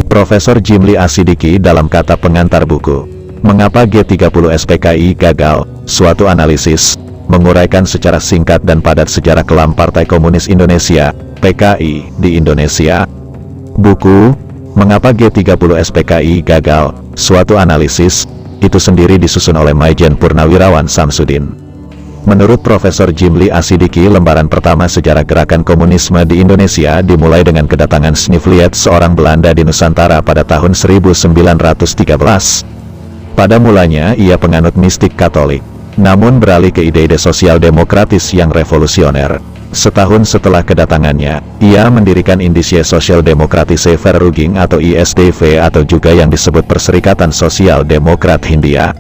Profesor Jimli Asidiki dalam kata pengantar buku, Mengapa G30 SPKI Gagal, Suatu Analisis, menguraikan secara singkat dan padat sejarah kelam Partai Komunis Indonesia, PKI, di Indonesia. Buku, Mengapa G30 SPKI Gagal, Suatu Analisis, itu sendiri disusun oleh Maijen Purnawirawan Samsudin. Menurut Profesor Jimli Asidiki, lembaran pertama sejarah gerakan komunisme di Indonesia dimulai dengan kedatangan Snifliet, seorang Belanda di Nusantara pada tahun 1913. Pada mulanya ia penganut mistik Katolik, namun beralih ke ide-ide sosial demokratis yang revolusioner. Setahun setelah kedatangannya, ia mendirikan Indische Social Demokratische Vereniging atau ISDV, atau juga yang disebut Perserikatan Sosial Demokrat Hindia.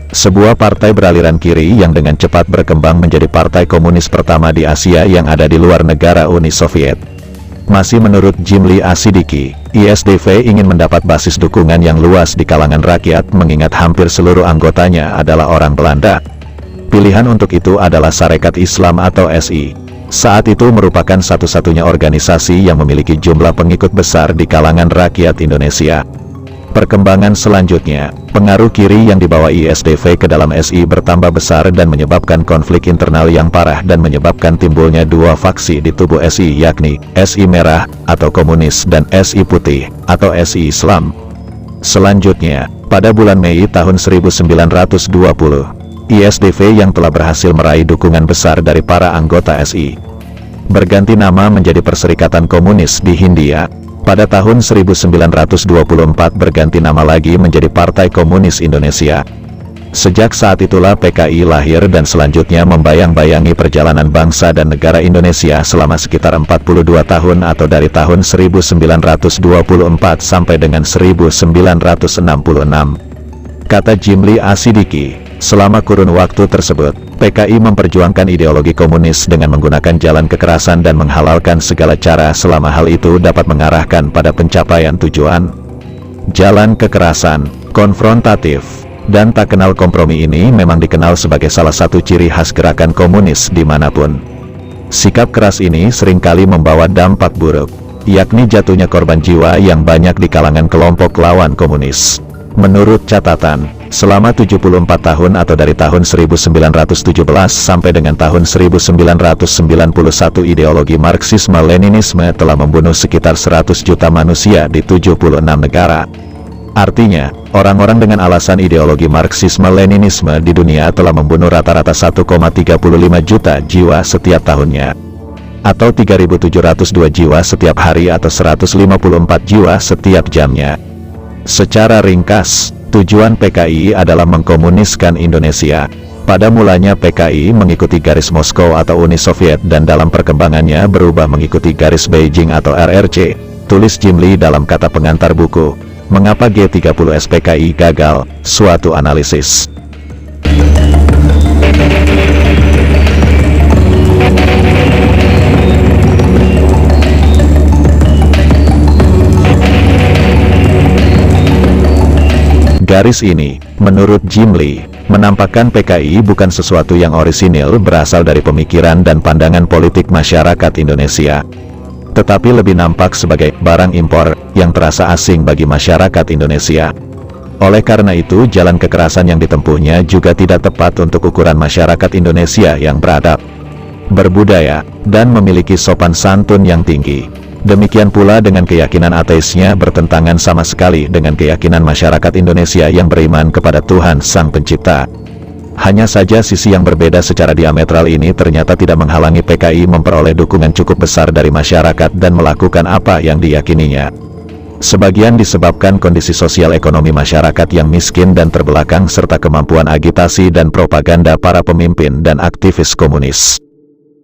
Sebuah partai beraliran kiri yang dengan cepat berkembang menjadi partai komunis pertama di Asia yang ada di luar negara Uni Soviet. Masih menurut Jimli Asidiki, ISDV ingin mendapat basis dukungan yang luas di kalangan rakyat mengingat hampir seluruh anggotanya adalah orang Belanda. Pilihan untuk itu adalah Sarekat Islam atau SI. Saat itu merupakan satu-satunya organisasi yang memiliki jumlah pengikut besar di kalangan rakyat Indonesia. Perkembangan selanjutnya, pengaruh kiri yang dibawa ISDV ke dalam SI bertambah besar dan menyebabkan konflik internal yang parah dan menyebabkan timbulnya dua faksi di tubuh SI, yakni SI Merah atau Komunis dan SI Putih atau SI Islam. Selanjutnya, pada bulan Mei tahun 1920, ISDV yang telah berhasil meraih dukungan besar dari para anggota SI berganti nama menjadi Perserikatan Komunis di Hindia. Pada tahun 1924 berganti nama lagi menjadi Partai Komunis Indonesia. Sejak saat itulah PKI lahir dan selanjutnya membayang-bayangi perjalanan bangsa dan negara Indonesia selama sekitar 42 tahun atau dari tahun 1924 sampai dengan 1966. Kata Jimli Asidiki, selama kurun waktu tersebut, PKI memperjuangkan ideologi komunis dengan menggunakan jalan kekerasan dan menghalalkan segala cara selama hal itu dapat mengarahkan pada pencapaian tujuan. Jalan kekerasan, konfrontatif, dan tak kenal kompromi ini memang dikenal sebagai salah satu ciri khas gerakan komunis dimanapun. Sikap keras ini seringkali membawa dampak buruk, yakni jatuhnya korban jiwa yang banyak di kalangan kelompok lawan komunis. Menurut catatan, selama 74 tahun atau dari tahun 1917 sampai dengan tahun 1991 ideologi Marxisme-Leninisme telah membunuh sekitar 100 juta manusia di 76 negara. Artinya, orang-orang dengan alasan ideologi Marxisme-Leninisme di dunia telah membunuh rata-rata 1,35 juta jiwa setiap tahunnya, atau 3.702 jiwa setiap hari atau 154 jiwa setiap jamnya. Secara ringkas, tujuan PKI adalah mengkomuniskan Indonesia. Pada mulanya PKI mengikuti garis Moskow atau Uni Soviet dan dalam perkembangannya berubah mengikuti garis Beijing atau RRC. Tulis Jimli dalam kata pengantar buku, Mengapa G30 SPKI Gagal, Suatu Analisis. Garis ini, menurut Jimli, menampakkan PKI bukan sesuatu yang orisinil berasal dari pemikiran dan pandangan politik masyarakat Indonesia, tetapi lebih nampak sebagai barang impor yang terasa asing bagi masyarakat Indonesia. Oleh karena itu, jalan kekerasan yang ditempuhnya juga tidak tepat untuk ukuran masyarakat Indonesia yang beradab, berbudaya, dan memiliki sopan santun yang tinggi. Demikian pula dengan keyakinan ateisnya bertentangan sama sekali dengan keyakinan masyarakat Indonesia yang beriman kepada Tuhan Sang Pencipta. Hanya saja sisi yang berbeda secara diametral ini ternyata tidak menghalangi PKI memperoleh dukungan cukup besar dari masyarakat dan melakukan apa yang diyakininya. Sebagian disebabkan kondisi sosial ekonomi masyarakat yang miskin dan terbelakang serta kemampuan agitasi dan propaganda para pemimpin dan aktivis komunis.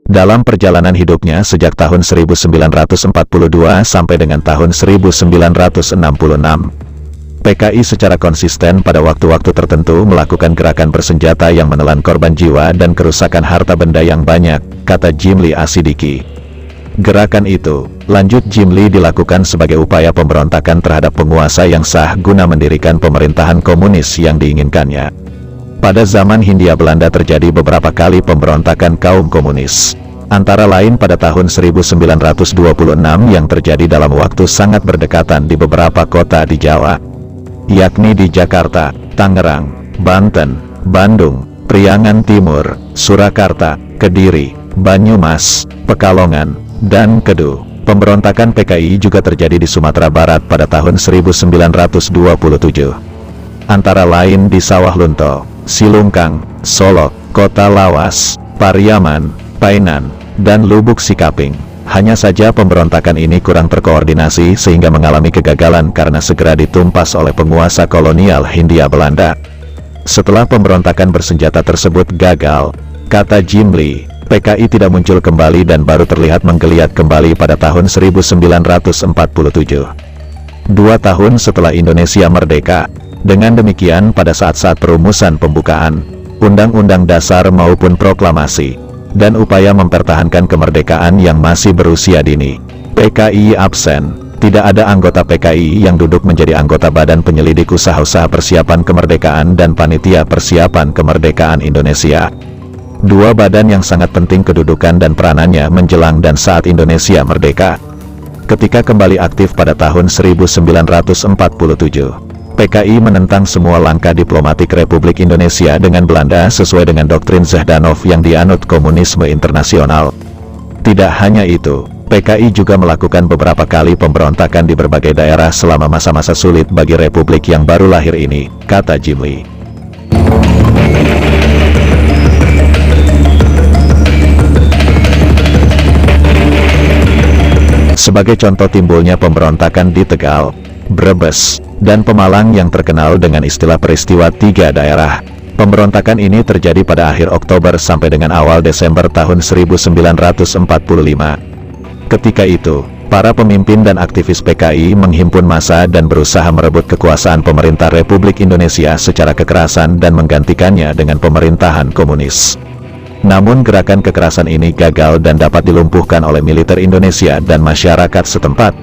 Dalam perjalanan hidupnya sejak tahun 1942 sampai dengan tahun 1966, PKI secara konsisten pada waktu-waktu tertentu melakukan gerakan bersenjata yang menelan korban jiwa dan kerusakan harta benda yang banyak, kata Jimli Asidiki. Gerakan itu, lanjut Jimli, dilakukan sebagai upaya pemberontakan terhadap penguasa yang sah guna mendirikan pemerintahan komunis yang diinginkannya. Pada zaman Hindia Belanda terjadi beberapa kali pemberontakan kaum komunis. Antara lain pada tahun 1926 yang terjadi dalam waktu sangat berdekatan di beberapa kota di Jawa, yakni di Jakarta, Tangerang, Banten, Bandung, Priangan Timur, Surakarta, Kediri, Banyumas, Pekalongan, dan Kedu. Pemberontakan PKI juga terjadi di Sumatera Barat pada tahun 1927. Antara lain di Sawah Lunto, Silungkang, Solok, Kota Lawas, Pariaman, Painan, dan Lubuk Sikaping. Hanya saja pemberontakan ini kurang terkoordinasi sehingga mengalami kegagalan karena segera ditumpas oleh penguasa kolonial Hindia Belanda. Setelah pemberontakan bersenjata tersebut gagal, kata Jim Lee, PKI tidak muncul kembali dan baru terlihat menggeliat kembali pada tahun 1947. 2 tahun setelah Indonesia merdeka. Dengan demikian pada saat-saat perumusan pembukaan, Undang-Undang Dasar maupun proklamasi, dan upaya mempertahankan kemerdekaan yang masih berusia dini, PKI absen. Tidak ada anggota PKI yang duduk menjadi anggota Badan Penyelidik Usaha-Usaha Persiapan Kemerdekaan dan Panitia Persiapan Kemerdekaan Indonesia. 2 badan yang sangat penting kedudukan dan peranannya menjelang dan saat Indonesia merdeka. Ketika kembali aktif pada tahun 1947, PKI menentang semua langkah diplomatik Republik Indonesia dengan Belanda sesuai dengan doktrin Zhdanov yang dianut komunisme internasional. Tidak hanya itu, PKI juga melakukan beberapa kali pemberontakan di berbagai daerah selama masa-masa sulit bagi Republik yang baru lahir ini, kata Jim Lee. Sebagai contoh timbulnya pemberontakan di Tegal, Brebes, dan Pemalang yang terkenal dengan istilah peristiwa 3 daerah. Pemberontakan ini terjadi pada akhir Oktober sampai dengan awal Desember tahun 1945. Ketika itu, para pemimpin dan aktivis PKI menghimpun massa dan berusaha merebut kekuasaan pemerintah Republik Indonesia secara kekerasan dan menggantikannya dengan pemerintahan komunis. Namun gerakan kekerasan ini gagal dan dapat dilumpuhkan oleh militer Indonesia dan masyarakat setempat.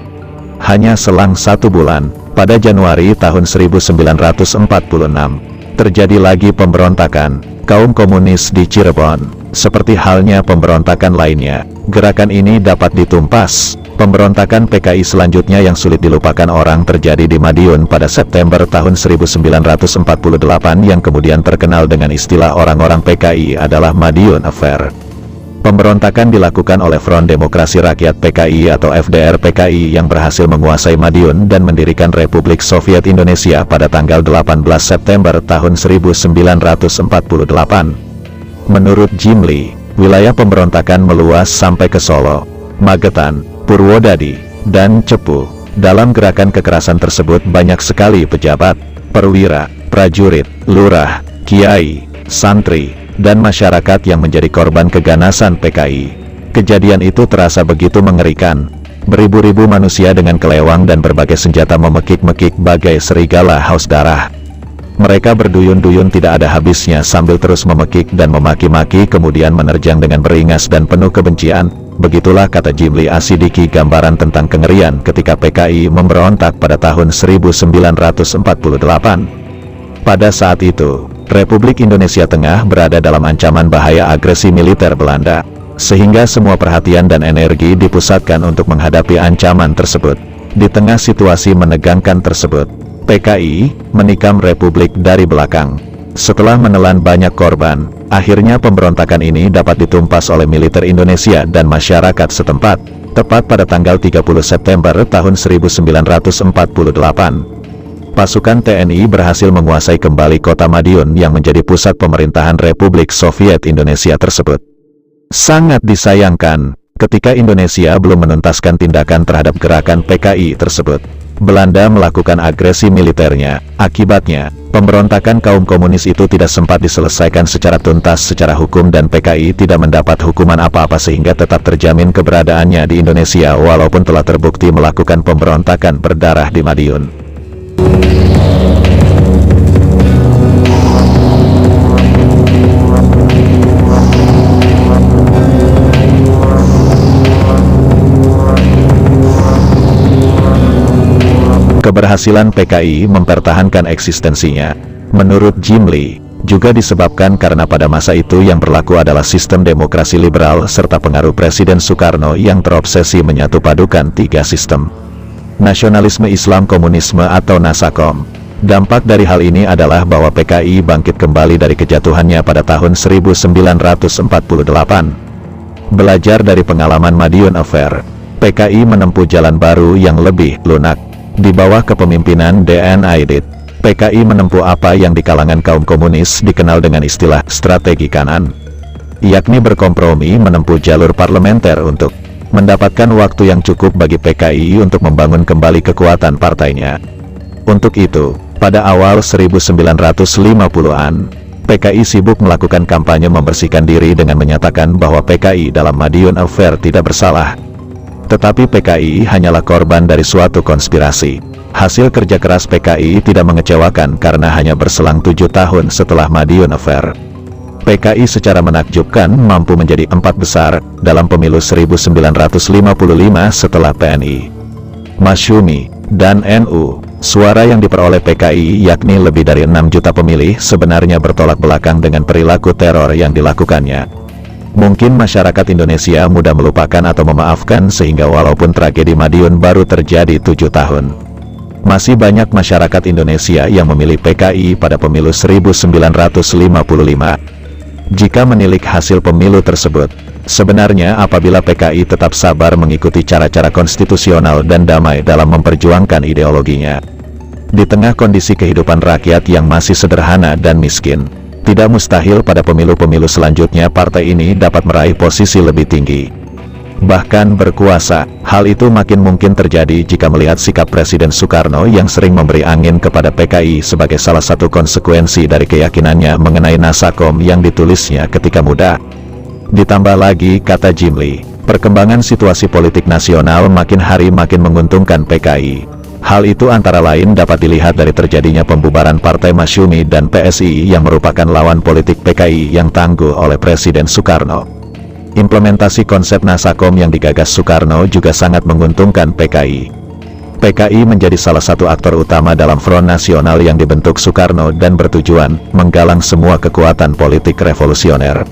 Hanya selang 1 bulan, pada Januari tahun 1946, terjadi lagi pemberontakan kaum komunis di Cirebon. Seperti halnya pemberontakan lainnya, gerakan ini dapat ditumpas. Pemberontakan PKI selanjutnya yang sulit dilupakan orang terjadi di Madiun pada September tahun 1948 yang kemudian terkenal dengan istilah orang-orang PKI adalah Madiun Affair. Pemberontakan dilakukan oleh Front Demokrasi Rakyat PKI atau FDR PKI yang berhasil menguasai Madiun dan mendirikan Republik Soviet Indonesia pada tanggal 18 September tahun 1948. Menurut Jim Lee, wilayah pemberontakan meluas sampai ke Solo, Magetan, Purwodadi, dan Cepu. Dalam gerakan kekerasan tersebut banyak sekali pejabat, perwira, prajurit, lurah, kiai, santri, dan masyarakat yang menjadi korban keganasan PKI. Kejadian itu terasa begitu mengerikan. Beribu-ribu manusia dengan kelewang dan berbagai senjata memekik-mekik bagai serigala haus darah. Mereka berduyun-duyun tidak ada habisnya sambil terus memekik dan memaki-maki kemudian menerjang dengan beringas dan penuh kebencian. Begitulah kata Jim Lee Asidiki gambaran tentang kengerian ketika PKI memberontak pada tahun 1948. Pada saat itu, Republik Indonesia Tengah berada dalam ancaman bahaya agresi militer Belanda, sehingga semua perhatian dan energi dipusatkan untuk menghadapi ancaman tersebut. Di tengah situasi menegangkan tersebut, PKI menikam Republik dari belakang. Setelah menelan banyak korban, akhirnya pemberontakan ini dapat ditumpas oleh militer Indonesia dan masyarakat setempat, tepat pada tanggal 30 September tahun 1948. Pasukan TNI berhasil menguasai kembali kota Madiun yang menjadi pusat pemerintahan Republik Soviet Indonesia tersebut. Sangat disayangkan, ketika Indonesia belum menuntaskan tindakan terhadap gerakan PKI tersebut, Belanda melakukan agresi militernya. Akibatnya, pemberontakan kaum komunis itu tidak sempat diselesaikan secara tuntas secara hukum dan PKI tidak mendapat hukuman apa-apa sehingga tetap terjamin keberadaannya di Indonesia walaupun telah terbukti melakukan pemberontakan berdarah di Madiun. Keberhasilan PKI mempertahankan eksistensinya. Menurut Jim Lee, Juga disebabkan karena pada masa itu yang berlaku adalah sistem demokrasi liberal serta pengaruh Presiden Soekarno yang terobsesi menyatupadukan tiga sistem. Nasionalisme Islam Komunisme atau Nasakom. Dampak dari hal ini adalah bahwa PKI bangkit kembali dari kejatuhannya pada tahun 1948. Belajar dari pengalaman Madiun Affair, PKI menempuh jalan baru yang lebih lunak. Di bawah kepemimpinan DN Aidit, PKI menempuh apa yang di kalangan kaum komunis dikenal dengan istilah strategi kanan, yakni berkompromi menempuh jalur parlementer untuk mendapatkan waktu yang cukup bagi PKI untuk membangun kembali kekuatan partainya. Untuk itu, pada awal 1950-an, PKI sibuk melakukan kampanye membersihkan diri dengan menyatakan bahwa PKI dalam Madiun Affair tidak bersalah. Tetapi PKI hanyalah korban dari suatu konspirasi. Hasil kerja keras PKI tidak mengecewakan karena hanya berselang 7 tahun setelah Madiun Affair, PKI secara menakjubkan mampu menjadi 4 besar dalam pemilu 1955 setelah PNI, Masyumi, dan NU. Suara yang diperoleh PKI yakni lebih dari 6 juta pemilih sebenarnya bertolak belakang dengan perilaku teror yang dilakukannya. Mungkin masyarakat Indonesia mudah melupakan atau memaafkan sehingga walaupun tragedi Madiun baru terjadi 7 tahun. Masih banyak masyarakat Indonesia yang memilih PKI pada pemilu 1955. Jika menilik hasil pemilu tersebut, sebenarnya apabila PKI tetap sabar mengikuti cara-cara konstitusional dan damai dalam memperjuangkan ideologinya, di tengah kondisi kehidupan rakyat yang masih sederhana dan miskin, tidak mustahil pada pemilu-pemilu selanjutnya partai ini dapat meraih posisi lebih tinggi, bahkan berkuasa. Hal itu makin mungkin terjadi jika melihat sikap Presiden Soekarno yang sering memberi angin kepada PKI sebagai salah satu konsekuensi dari keyakinannya mengenai Nasakom yang ditulisnya ketika muda. Ditambah lagi, kata Jimli, perkembangan situasi politik nasional makin hari makin menguntungkan PKI. Hal itu antara lain dapat dilihat dari terjadinya pembubaran Partai Masyumi dan PSI yang merupakan lawan politik PKI yang tangguh oleh Presiden Soekarno. Implementasi konsep Nasakom yang digagas Soekarno juga sangat menguntungkan PKI. PKI menjadi salah satu aktor utama dalam Front Nasional yang dibentuk Soekarno dan bertujuan menggalang semua kekuatan politik revolusioner.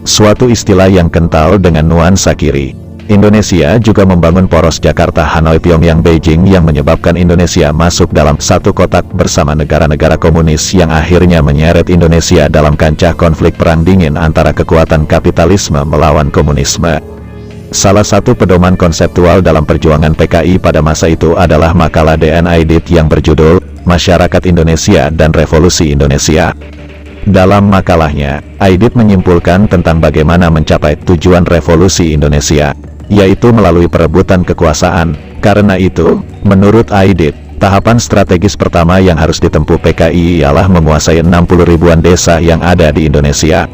Suatu istilah yang kental dengan nuansa kiri. Indonesia juga membangun poros Jakarta, Hanoi, Pyongyang, Beijing yang menyebabkan Indonesia masuk dalam satu kotak bersama negara-negara komunis yang akhirnya menyeret Indonesia dalam kancah konflik perang dingin antara kekuatan kapitalisme melawan komunisme. Salah satu pedoman konseptual dalam perjuangan PKI pada masa itu adalah makalah DN Aidit yang berjudul Masyarakat Indonesia dan Revolusi Indonesia. Dalam makalahnya, Aidit menyimpulkan tentang bagaimana mencapai tujuan revolusi Indonesia, yaitu melalui perebutan kekuasaan. Karena itu, menurut Aidit, tahapan strategis pertama yang harus ditempuh PKI ialah menguasai 60 ribuan desa yang ada di Indonesia,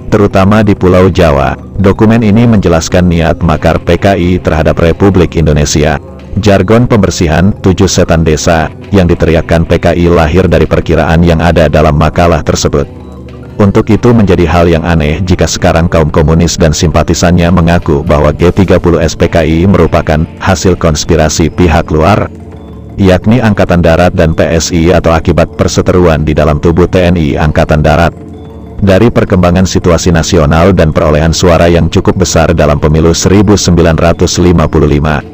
terutama di Pulau Jawa. Dokumen ini menjelaskan niat makar PKI terhadap Republik Indonesia. Jargon pembersihan 7 setan desa yang diteriakkan PKI lahir dari perkiraan yang ada dalam makalah tersebut. Untuk itu menjadi hal yang aneh jika sekarang kaum komunis dan simpatisannya mengaku bahwa G30 SPKI merupakan hasil konspirasi pihak luar, yakni Angkatan Darat dan PSI atau akibat perseteruan di dalam tubuh TNI Angkatan Darat. Dari perkembangan situasi nasional dan perolehan suara yang cukup besar dalam pemilu 1955,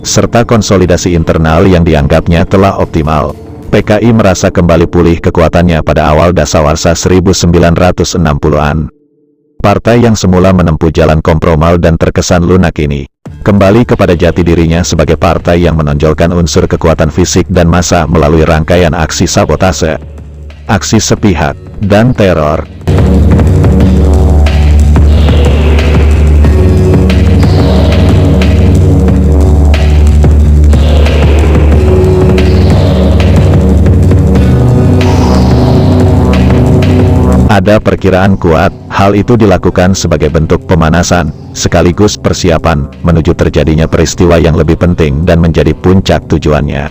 serta konsolidasi internal yang dianggapnya telah optimal, PKI merasa kembali pulih kekuatannya pada awal dasawarsa 1960-an. Partai yang semula menempuh jalan kompromal dan terkesan lunak ini, kembali kepada jati dirinya sebagai partai yang menonjolkan unsur kekuatan fisik dan massa melalui rangkaian aksi sabotase, aksi sepihak, dan teror. Ada perkiraan kuat, hal itu dilakukan sebagai bentuk pemanasan, sekaligus persiapan, menuju terjadinya peristiwa yang lebih penting dan menjadi puncak tujuannya.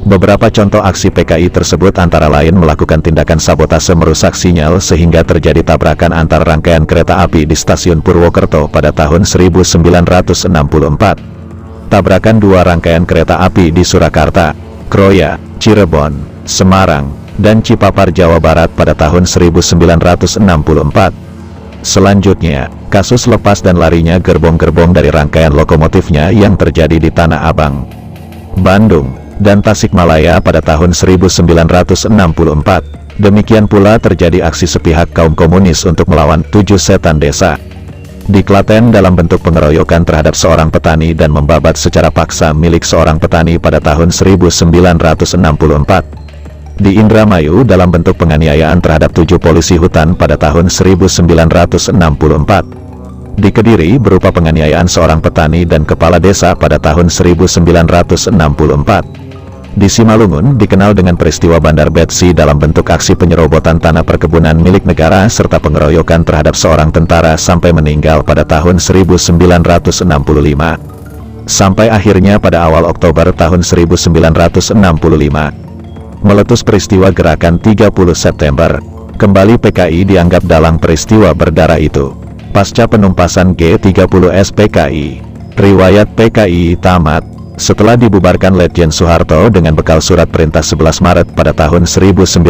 Beberapa contoh aksi PKI tersebut antara lain melakukan tindakan sabotase merusak sinyal sehingga terjadi tabrakan antar rangkaian kereta api di stasiun Purwokerto pada tahun 1964. Tabrakan 2 rangkaian kereta api di Surakarta, Kroya, Cirebon, Semarang, dan Cipapar, Jawa Barat pada tahun 1964. Selanjutnya, kasus lepas dan larinya gerbong-gerbong dari rangkaian lokomotifnya yang terjadi di Tanah Abang, Bandung, dan Tasikmalaya pada tahun 1964. Demikian pula terjadi aksi sepihak kaum komunis untuk melawan 7 setan desa di Klaten dalam bentuk pengeroyokan terhadap seorang petani dan membabat secara paksa milik seorang petani pada tahun 1964. Di Indramayu dalam bentuk penganiayaan terhadap 7 polisi hutan pada tahun 1964. Di Kediri berupa penganiayaan seorang petani dan kepala desa pada tahun 1964. Di Simalungun dikenal dengan peristiwa Bandar Betsi dalam bentuk aksi penyerobotan tanah perkebunan milik negara serta pengeroyokan terhadap seorang tentara sampai meninggal pada tahun 1965. Sampai akhirnya pada awal Oktober tahun 1965, meletus peristiwa Gerakan 30 September. Kembali PKI dianggap dalang peristiwa berdarah itu. Pasca penumpasan G30S PKI, riwayat PKI tamat. Setelah dibubarkan Letjen Soeharto dengan bekal surat perintah 11 Maret pada tahun 1966.